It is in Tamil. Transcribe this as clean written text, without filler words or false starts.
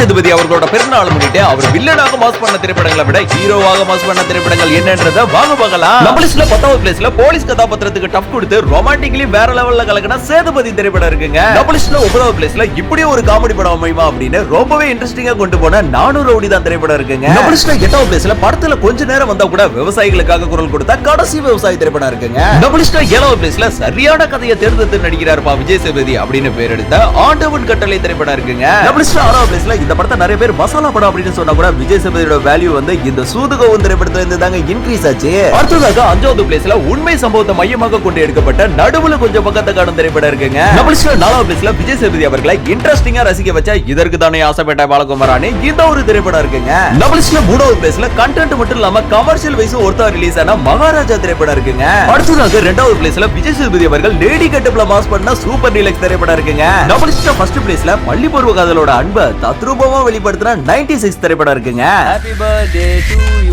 சேதுபதி அவர்களோட பிறந்தநாள் முன்னிட்டு அவர் வில்லனாக மாஸ் பண்ண திரைப்படங்களை விட ஹீரோவாக மாஸ் பண்ண திரைப்படங்கள் என்னன்றத வாங்க பார்க்கலாம். நம்ம லிஸ்ட்ல 10வது பிளேஸ்ல போலீஸ் கதாபாத்திரத்துக்கு டஃப் கொடுத்து ரொமான்டிக்லி வேற லெவல்ல கலக்கின சேதுபதி திரைப்படம் இருக்குங்க. நம்ம லிஸ்ட்ல 9வது பிளேஸ்ல இப்படி ஒரு காமெடி படம் அமையுமா அப்படின்னு ரொம்பவே இன்ட்ரெஸ்டிங்கா கொண்டு போன 400 ரவுடி தான் திரைப்படம் இருக்குங்க. நம்ம லிஸ்ட்ல 8வது பிளேஸ்ல படத்துல கொஞ்ச நேரம் வந்தா கூட விவசாயிகளுக்காக குரல் கொடுத்த கடைசி விவசாயி திரைப்படம் இருக்குங்க. நம்ம லிஸ்ட்ல 7வது பிளேஸ்ல சரியான கதையை தேர்ந்தெடுத்து நடிக்கிறாருப்பா விஜய் சேதுபதி அப்படின்னு பேர் எடுத்த ஆண்டவன் கட்டளை திரைப்படம் இருக்குங்க. நம்ம லிஸ்ட்ல 6வது பிளேஸ்ல இந்த படத்தை நிறைய பேர் மசாலா படம் அப்படின்னு சொன்னா கூட விஜய் சேதுபதியோட வேல்யூ வந்து இந்த சூதுகோவன் திரைப்படத்துல இருந்து தாங்க இன்க்ரீஸ் ஆச்சு. அடுத்ததாக 5வது பிளேஸ்ல உண்மை சம்பவத்தை மையமாக கொண்டு எடுக்கப்பட்ட நடுவுல கொஞ்சம் பக்கத்தை காணும் திரைப்படம் இருக்குங்க. நம்ம லிஸ்ட்ல 4வது பிளேஸ்ல விஜய் சேதுபதி அவர்களை இன்ட்ரெஸ்டிங்கா ரசிக்க வச்ச இதற்கு தானே ஆசைப்பட்ட பாலகுமாரானே இந்த ஒரு திரைப்படம் இருக்குங்க. நம்ம லிஸ்ட்ல 3வது பிளேஸ்ல கண்டென்ட் மட்டும் இல்லாம கமர்ஷியல் வைஸ் ஒருத்தா ரிலீஸ் ஆன மகாராஜா திரைப்படம் இருக்குங்க. அடுத்ததாக 2வது பிளேஸ்ல விஜய் சேதுபதி அவர்கள் லேடி கட்டப்ல மாஸ் பண்ண சூப்பர் டீலக்ஸ் திரைப்படம் இருக்குங்க. நம்ம லிஸ்ட்ல ஃபர்ஸ்ட் பிளேஸ்ல பள்ளி பருவ காதலோட அன்பை தத்ரூபமா வெளிப்படுத்தின 96 திரைப்படம் இருக்குங்க. Happy birthday to